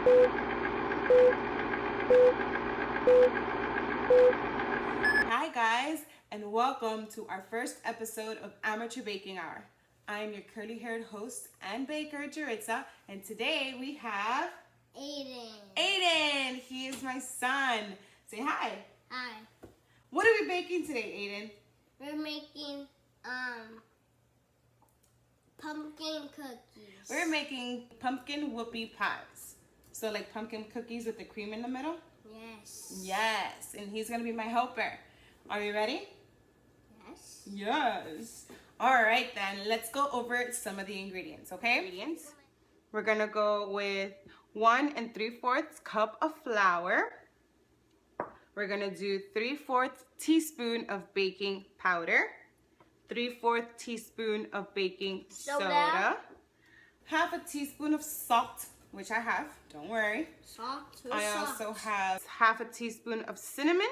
Hi guys, and welcome to our first episode of Amateur Baking Hour. I am your curly-haired host and baker, Jaritzas, and today we have Aiden. He is my son. Say hi. Hi. What are we baking today, Aiden? We're making pumpkin cookies. We're making pumpkin whoopee pies. So like pumpkin cookies with the cream in the middle? Yes. Yes, and he's gonna be my helper. Are you ready? Yes. Yes. All right then, let's go over some of the ingredients, okay? Ingredients. We're gonna go with 1 3/4 cup of flour. We're gonna do 3/4 teaspoon of baking powder, 3/4 teaspoon of baking soda, half a teaspoon of salt, which I have, don't worry. Salt. I also have half a teaspoon of cinnamon,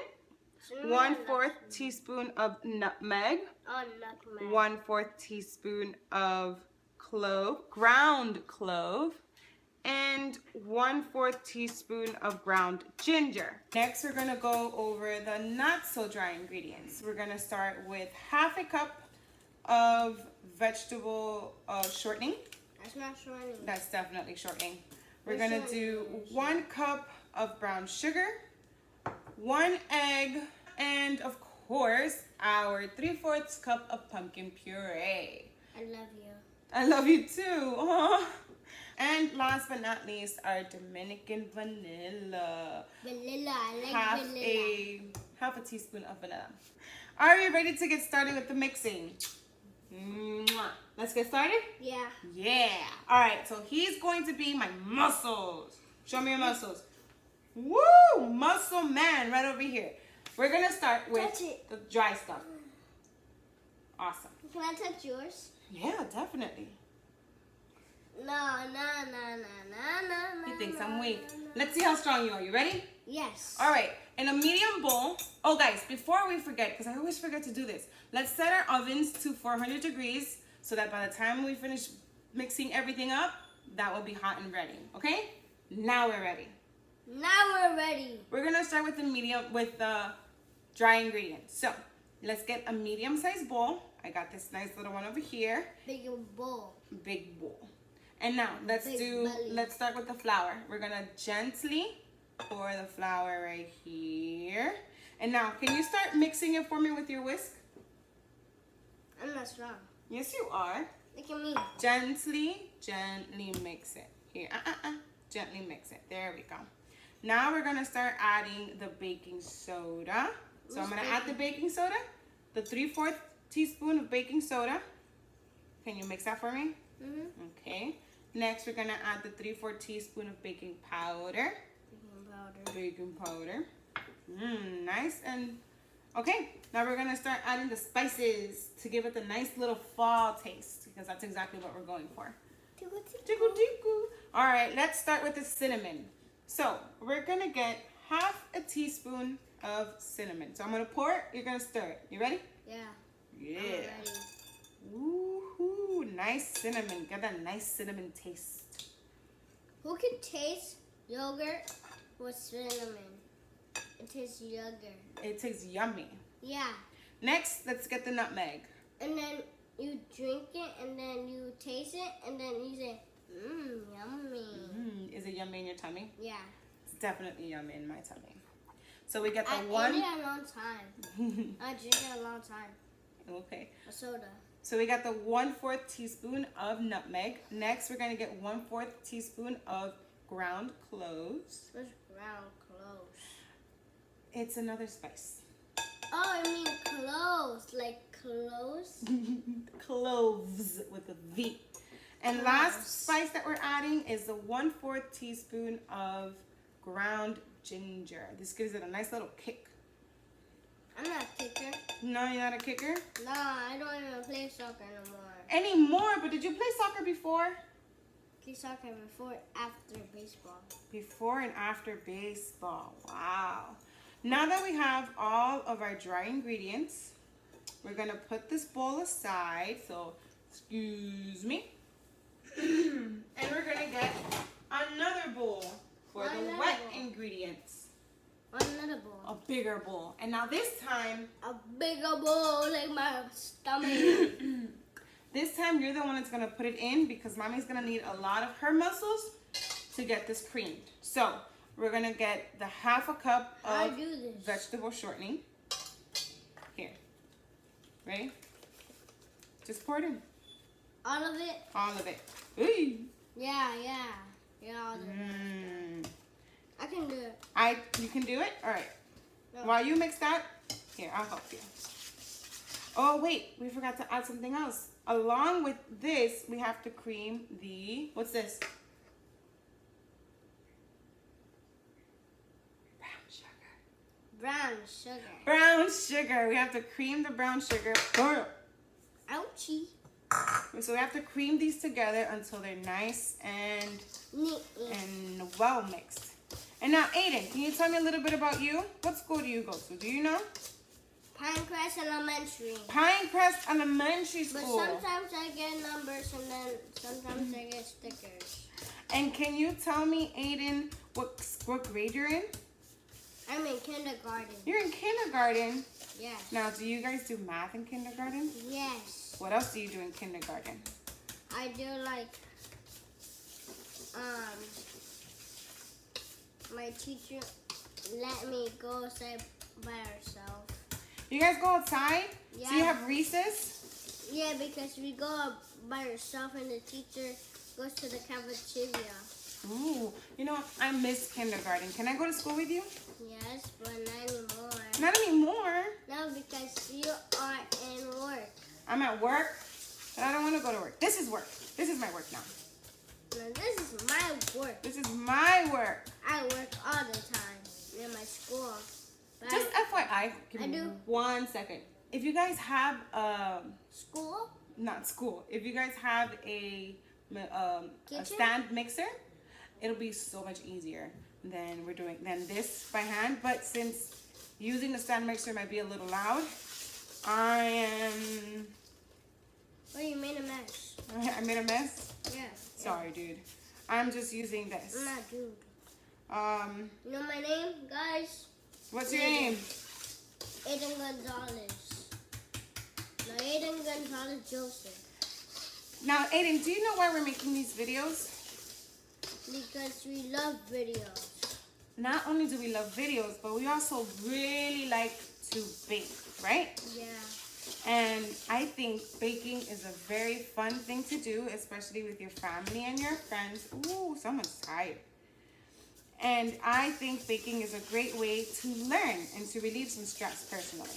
1/4 teaspoon of nutmeg, nutmeg. 1/4 teaspoon of ground clove, and 1/4 teaspoon of ground ginger. Next, we're gonna go over the not so dry ingredients. We're gonna start with half a cup of vegetable shortening. That's not shortening. That's definitely shortening. We're gonna do 1 cup of brown sugar, 1 egg, and of course, our 3/4 cup of pumpkin puree. I love you. I love you too. Aww. And last but not least, our Dominican vanilla. Vanilla. I like vanilla. Half a teaspoon of vanilla. Are you ready to get started with the mixing? Mwah. Let's get started? Yeah. Yeah. All right, so he's going to be my muscles. Show me your muscles. Woo! Muscle man right over here. We're going to start with the dry stuff. Awesome. Can I touch yours? Yeah, definitely. No. He thinks I'm weak. Let's see how strong you are. You ready? Yes. All right. In a medium bowl. Oh, guys, before we forget, because I always forget to do this, let's set our ovens to 400 degrees so that by the time we finish mixing everything up, that will be hot and ready. Okay? Now we're ready. We're going to start with the dry ingredients. So, let's get a medium-sized bowl. I got this nice little one over here. Big bowl. Big bowl. And now, let's start with the flour. We're going to gently pour the flour right here. And now, can you start mixing it for me with your whisk? I'm not strong. Yes, you are. Look at me. Gently mix it. Here, gently mix it. There we go. Now we're going to start adding the baking soda. So I'm going to add the baking soda, the 3/4 teaspoon of baking soda. Can you mix that for me? Mm-hmm. Okay. Next, we're going to add the 3/4 teaspoon of baking powder. Baking powder. Nice. And okay, now we're going to start adding the spices to give it the nice little fall taste because that's exactly what we're going for. Tickle. All right, let's start with the cinnamon. So we're going to get half a teaspoon of cinnamon. So I'm going to pour it. You're going to stir it. You ready? Yeah. Yeah. Woohoo. Nice cinnamon. Get that nice cinnamon taste. Who can taste yogurt with cinnamon? It tastes yogurt. It tastes yummy. Yeah. Next, let's get the nutmeg. And then you drink it, and then you taste it, and then you say, yummy. Is it yummy in your tummy? Yeah. It's definitely yummy in my tummy. So we get the I ate it a long time. I drink it a long time. Okay. A soda. So we got the 1/4 teaspoon of nutmeg. Next, we're going to get 1/4 teaspoon of ground cloves. What's ground cloves? It's another spice. Oh, I mean cloves. Like cloves? Cloves with a V. And last spice that we're adding is the 1/4 teaspoon of ground ginger. This gives it a nice little kick. I'm not a kicker. No, you're not a kicker? No, I don't even play soccer anymore. Anymore? But did you play soccer before? Play soccer before, after baseball. Before and after baseball. Wow. Now that we have all of our dry ingredients, we're going to put this bowl aside. So, excuse me. And we're going to get another bowl. for the wet ingredients. Another bowl. A bigger bowl. And now this time, a bigger bowl like my stomach. this time you're the one that's gonna put it in because mommy's gonna need a lot of her muscles to get this creamed. So we're gonna get the half a cup of vegetable shortening. Here. Ready? Just pour it in. All of it? All of it. Ooh. Yeah, all of it. I can do it. You can do it? All right. No. While you mix that, here, I'll help you. Oh, wait, we forgot to add something else. Along with this, we have to cream the, what's this? Brown sugar. Brown sugar. We have to cream the brown sugar. Ouchie. So we have to cream these together until they're nice and well mixed. And now, Aiden, can you tell me a little bit about you? What school do you go to? Do you know? Pinecrest Elementary. Pinecrest Elementary School. But sometimes I get numbers and then sometimes I get stickers. And can you tell me, Aiden, what grade you're in? I'm in kindergarten. You're in kindergarten? Yes. Now, do you guys do math in kindergarten? Yes. What else do you do in kindergarten? I do like, my teacher let me go outside by herself. You guys go outside? Yeah. So you have recess? Yeah, because we go out by herself and the teacher goes to the cafeteria. Ooh, you know, I miss kindergarten. Can I go to school with you? Yes, but not anymore. Not anymore. No, because you are in work. I'm at work, but I don't want to go to work. This is work. This is my work now. No, this is my work. This is my work. I work all the time in my school. But Just FYI, give I me do. 1 second. If you guys have School? not school. If you guys have a Kitchen? stand mixer, it'll be so much easier than this by hand. But since using the stand mixer might be a little loud, I am. Oh, you made a mess. I made a mess. Yeah. Sorry, dude. I'm just using this. I'm not dude. You know my name, guys? What's your name? Aiden Gonzalez. No, Aiden Gonzalez Joseph. Now, Aiden, do you know why we're making these videos? Because we love videos. Not only do we love videos, but we also really like to bake, right? Yeah. And I think baking is a very fun thing to do, especially with your family and your friends. Ooh, someone's tired. And I think baking is a great way to learn and to relieve some stress personally.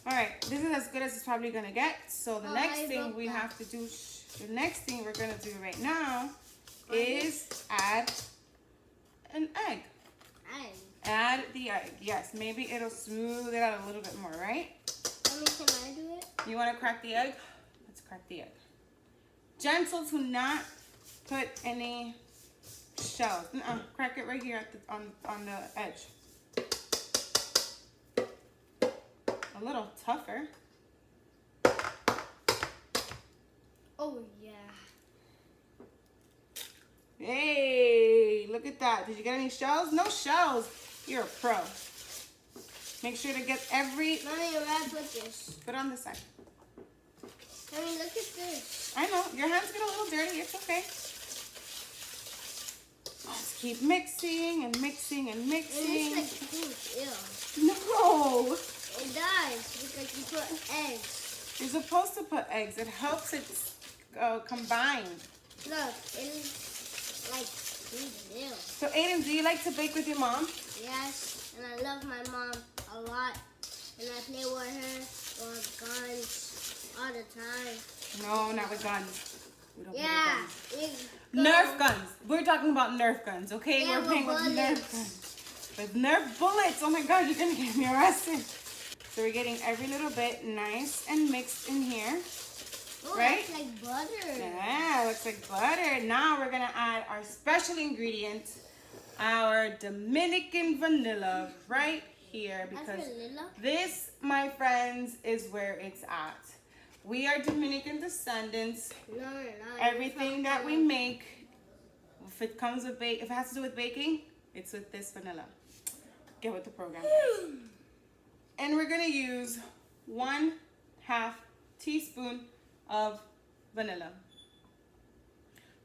All right, this is as good as it's probably gonna get. So the next thing we have to do, the next thing we're gonna do right now is add an egg. Egg. Add the egg. Yes, maybe it'll smooth it out a little bit more, right? Can I do it? You want to crack the egg? Let's crack the egg. Gentle to not put any shells. Crack it right here at on the edge. A little tougher. Oh, yeah. Hey, look at that. Did you get any shells? No shells. You're a pro. Make sure to get every... Mommy, where I put this? Put it on this side. Mommy, look at this. I know. Your hands get a little dirty. It's okay. Just keep mixing and mixing and mixing. It looks like food. Ew. No. It does because you put eggs. You're supposed to put eggs. It helps it combine. Look, it is like food. Ew. So, Aiden, do you like to bake with your mom? Yes, and I love my mom a lot. And I play with her on guns all the time. No, not with guns. We don't Yeah. play with guns. Nerf guns. We're talking about Nerf guns, okay? Yeah, we're playing with Nerf guns. With Nerf bullets. Oh my God, you're gonna get me arrested. So we're getting every little bit nice and mixed in here. Oh, right? Looks like butter. Yeah, looks like butter. Now we're gonna add our special ingredient, our Dominican vanilla, right here, because this, my friends, is where it's at. We are Dominican descendants. No, Everything that we make it comes with if it has to do with baking, it's with this vanilla. Get with the program, guys. And we're gonna use 1/2 teaspoon of vanilla.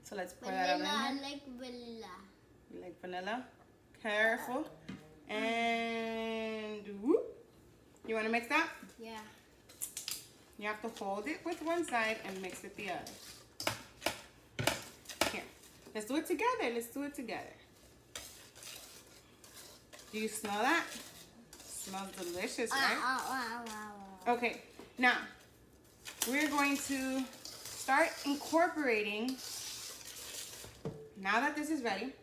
So let's pour that over in I here. like vanilla. You like vanilla? Careful. And whoop. You want to mix that? Yeah. You have to hold it with one side and mix with the other. Here. Let's do it together. Let's do it together. Do you smell that? Smells delicious, right? Okay. Now, we're going to start incorporating. Now that this is ready,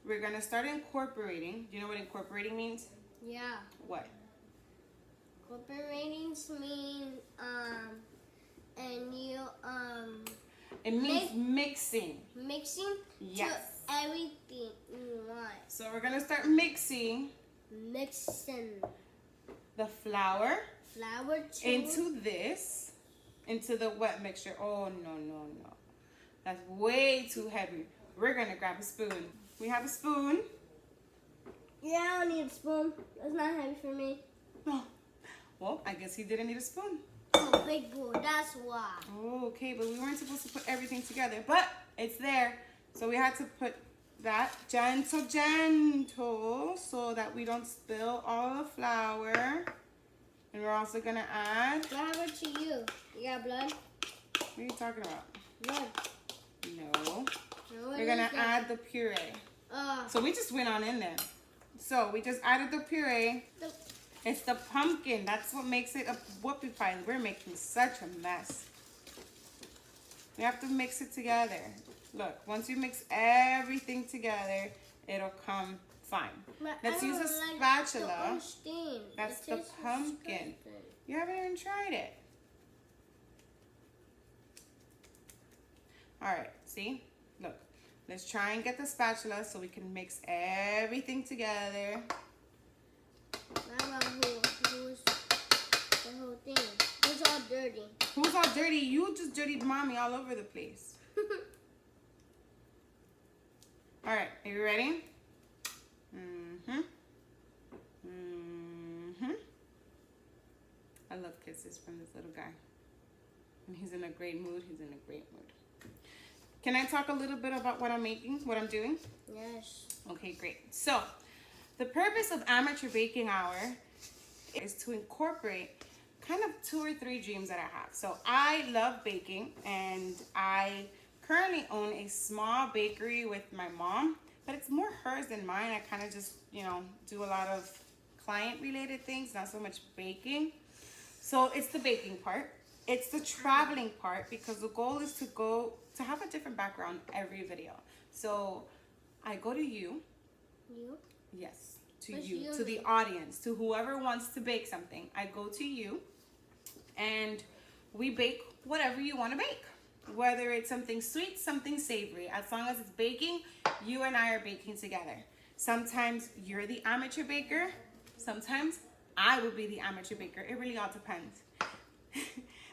we're gonna start incorporating. Do you know what incorporating means? Yeah. What? Incorporating mean and you It means mixing. mixing Yes. to everything you want. So we're gonna start mixing Mixing the flour flour to into the wet mixture. Oh no. That's way too heavy. We're gonna grab a spoon. We have a spoon. Yeah, I don't need a spoon. That's not heavy for me. Oh, well, I guess he didn't need a spoon. Oh, big bowl. That's why. Oh, okay, but we weren't supposed to put everything together. But it's there. So we had to put that gentle, so that we don't spill all the flour. And we're also gonna add. What happened to you? You got blood? What are you talking about? Blood. No. No, We're gonna add the puree. So we just went on in there. So we just added the puree. It's the pumpkin. That's what makes it a whoopee pie. We're making such a mess. We have to mix it together. Look, once you mix everything together, it'll come fine. But Let's use a spatula. That's the pumpkin. You haven't even tried it. All right, see? Look, let's try and get the spatula so we can mix everything together. Who's the whole thing? Who's all dirty? Who's all dirty? You just dirtied mommy all over the place. All right, are you ready? I love kisses from this little guy. When he's in a great mood, he's in a great mood. Can I talk a little bit about what I'm making, what I'm doing? Yes. Okay, great. So, the purpose of Amateur Baking Hour is to incorporate kind of 2 or 3 dreams that I have. So, I love baking, and I currently own a small bakery with my mom, but it's more hers than mine. I kind of just, do a lot of client-related things, not so much baking. So, it's the baking part. It's the traveling part, because the goal is to have a different background every video. So I go to you. You? Yes, to What's you, you? to the audience, to whoever wants to bake something. I go to you and we bake whatever you want to bake. Whether it's something sweet, something savory. As long as it's baking, you and I are baking together. Sometimes you're the amateur baker. Sometimes I will be the amateur baker. It really all depends.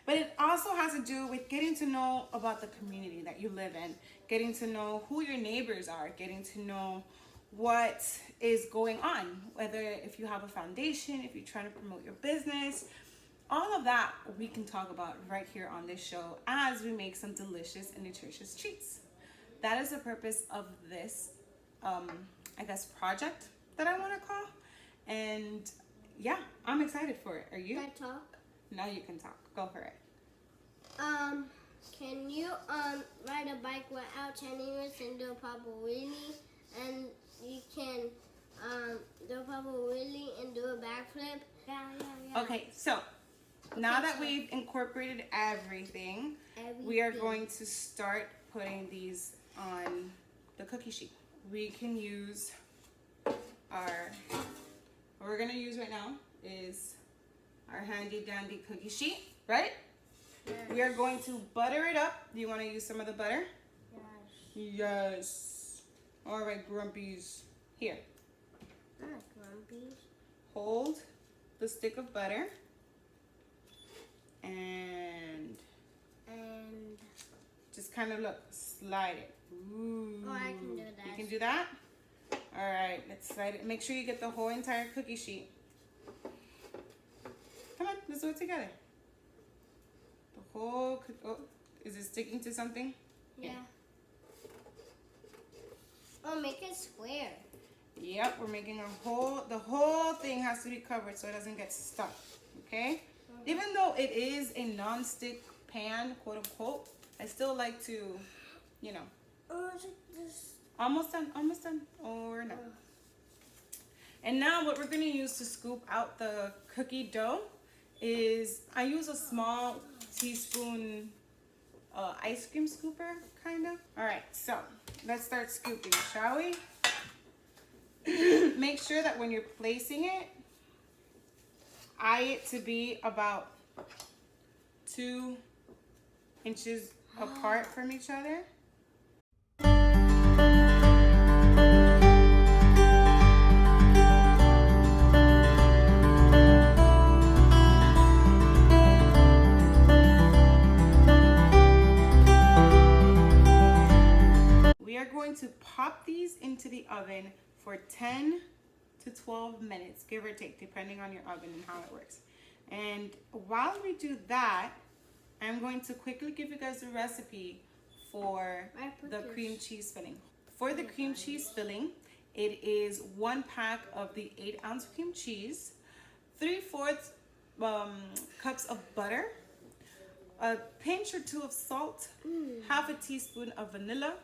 But it also has to do with getting to know about the community that you live in, getting to know who your neighbors are, getting to know what is going on, whether if you have a foundation, if you're trying to promote your business, all of that we can talk about right here on this show as we make some delicious and nutritious treats. That is the purpose of this, project that I want to call. And yeah, I'm excited for it. Are you? Can I talk? Now you can talk. Go for it. Can you ride a bike without turning and do a papa wheelie, and you can do a papa wheelie and do a backflip? Yeah. Okay, so now that we've incorporated everything, we are going to start putting these on the cookie sheet. We can use what we're gonna use right now is our handy dandy cookie sheet, right? Yes. We are going to butter it up. Do you want to use some of the butter? Yes. Yes. All right, grumpies. Here. I like grumpies. Hold the stick of butter and Just kind of look, slide it. Ooh. Oh, I can do that. You can do that? All right, let's slide it. Make sure you get the whole entire cookie sheet. Come on, let's do it together. The whole, oh, is it sticking to something? Yeah. Oh, make it square. Yep, we're making the whole thing has to be covered so it doesn't get stuck, okay? Even though it is a non-stick pan, quote unquote, I still like to, you know. Oh, is it this? Almost done, or no. And now what we're gonna use to scoop out the cookie dough is, I use a small teaspoon ice cream scooper, kind of. All right, so let's start scooping, shall we? Make sure that when you're placing it, eye it to be about 2 inches apart from each other. We are going to pop these into the oven for 10 to 12 minutes, give or take, depending on your oven and how it works. And while we do that, I'm going to quickly give you guys a recipe for the cream cheese filling. For the cream cheese filling, it is 1 pack of the 8-ounce cream cheese, 3/4 cups of butter, a pinch or 2 of salt, half a teaspoon of vanilla,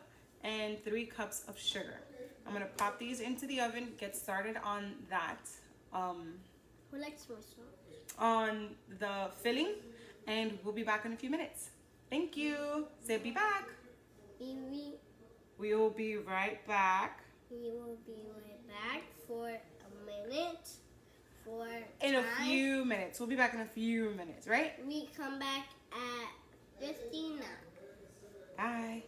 and 3 cups of sugar. I'm gonna pop these into the oven, get started on that. Who likes more salt? On the filling, and we'll be back in a few minutes. Thank you. Say be back. We will be right back. We will be right back for a minute. In a few minutes. We'll be back in a few minutes, right? We come back at 59. Bye.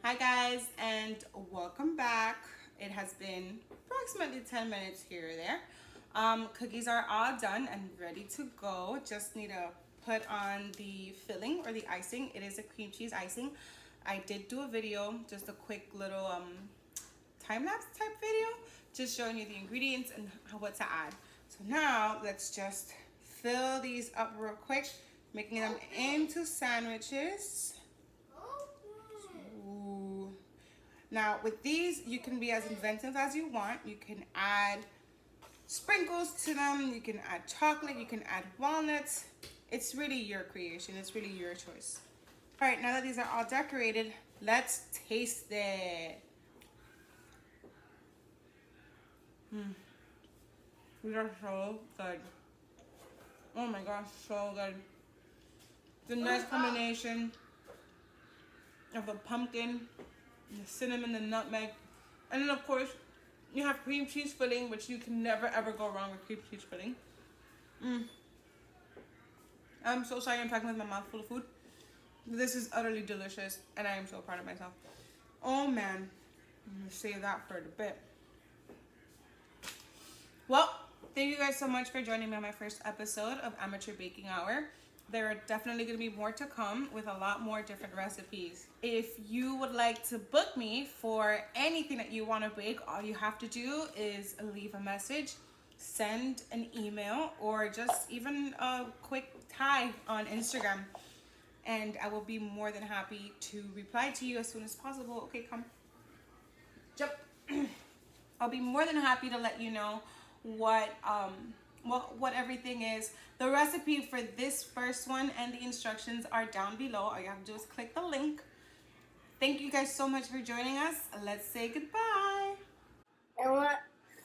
Hi guys, and welcome back. It has been approximately 10 minutes here or there. Cookies are all done and ready to go. Just need to put on the filling or the icing. It is a cream cheese icing. I did do a video, just a quick little time-lapse type video, just showing you the ingredients and what to add. So now let's just fill these up real quick, making them into sandwiches. Ooh. Now with these, you can be as inventive as you want. You can add sprinkles to them, you can add chocolate, you can add walnuts. It's really your creation, it's really your choice. All right, now that these are all decorated, let's taste it. These are so good. Oh my gosh, so good. It's a nice combination of the pumpkin, the cinnamon, the nutmeg, and then of course you have cream cheese filling, which you can never ever go wrong with cream cheese filling. I'm so sorry I'm talking with my mouth full of food. This is utterly delicious, and I am so proud of myself. Oh man, I'm gonna save that for a bit. Well, thank you guys so much for joining me on my first episode of Amateur Baking Hour. There are definitely going to be more to come with a lot more different recipes. If you would like to book me for anything that you want to bake, all you have to do is leave a message, send an email, or just even a quick tag on Instagram. And I will be more than happy to reply to you as soon as possible. Okay, come. Jump. I'll be more than happy to let you know what everything is. The recipe for this first one and the instructions are down below. All you have to do is click the link. Thank you guys so much for joining us. Let's say goodbye. I want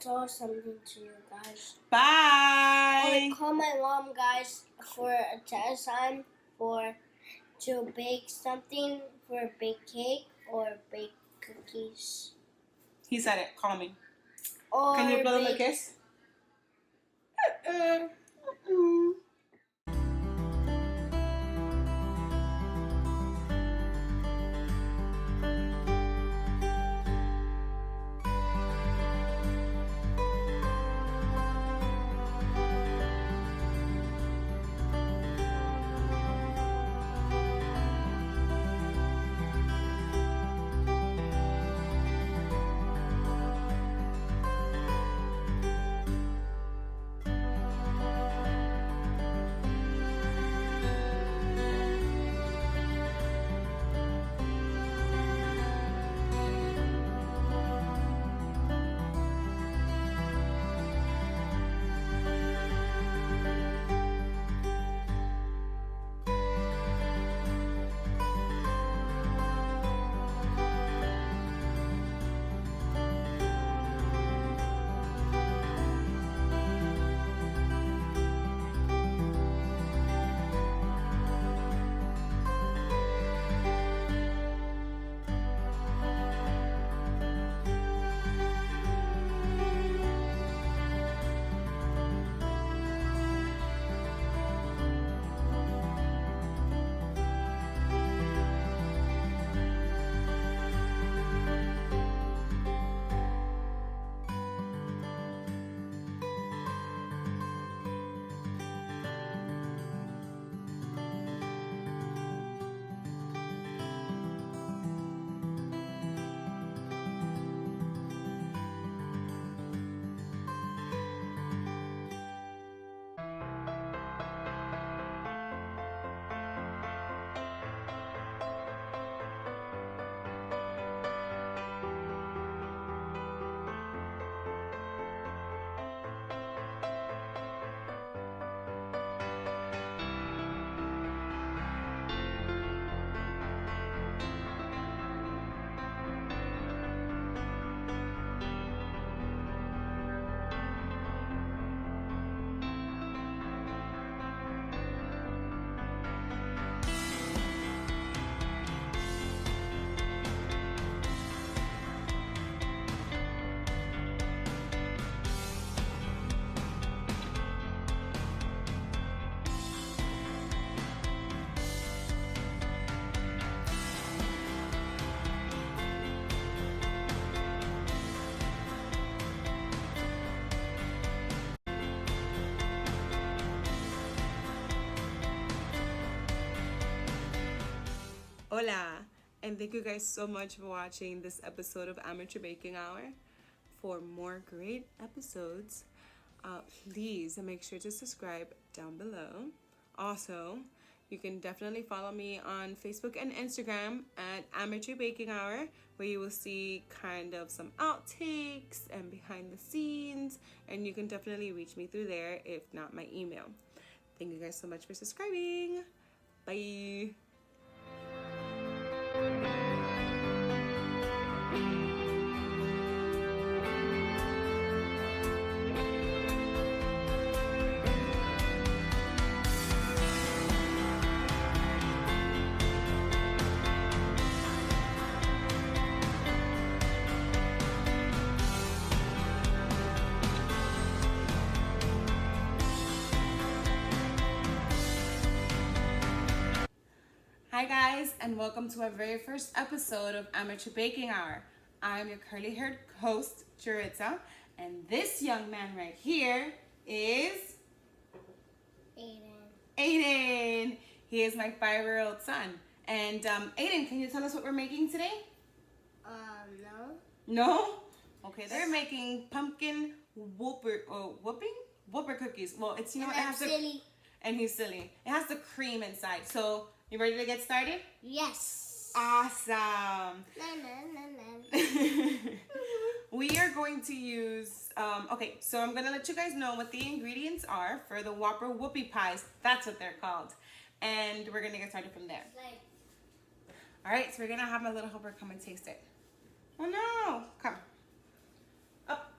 tell something to you guys. Bye. Call my mom, guys, for a test time to bake something, for bake cake or bake cookies. He said it. Call me. Or can you blow them a kiss? Hola, and thank you guys so much for watching this episode of Amateur Baking Hour. For more great episodes, please make sure to subscribe down below. Also, you can definitely follow me on Facebook and Instagram at Amateur Baking Hour, where you will see kind of some outtakes and behind the scenes, and you can definitely reach me through there, if not my email. Thank you guys so much for subscribing. Bye. Hi guys, and welcome to our very first episode of Amateur Baking Hour. I'm your curly-haired host, Jaritzas, and this young man right here is Aiden. He is my 5-year-old son. And Aiden, can you tell us what we're making today? No. No? Okay, they're making pumpkin whooper cookies. Well, it's, you know, it has silly. And he's silly. It has the cream inside. So, you ready to get started? Yes. Awesome. We are going to use, okay, so I'm going to let you guys know what the ingredients are for the Whopper whoopee pies. That's what they're called. And we're going to get started from there. All right, so we're going to have my little helper come and taste it. Oh, no. Come. Up.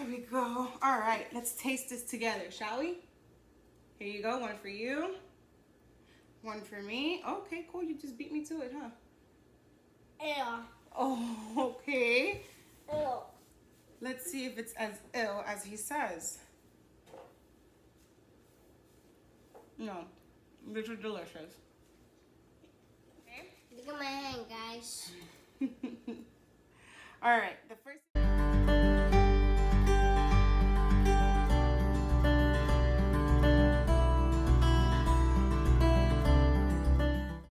There we go. All right, let's taste this together, shall we? Here you go. One for you. One for me. Okay, cool. You just beat me to it, huh? Yeah. Oh, okay. Ew. Let's see if it's as ill as he says. No, this is delicious. Okay. Look at my hand, guys. All right,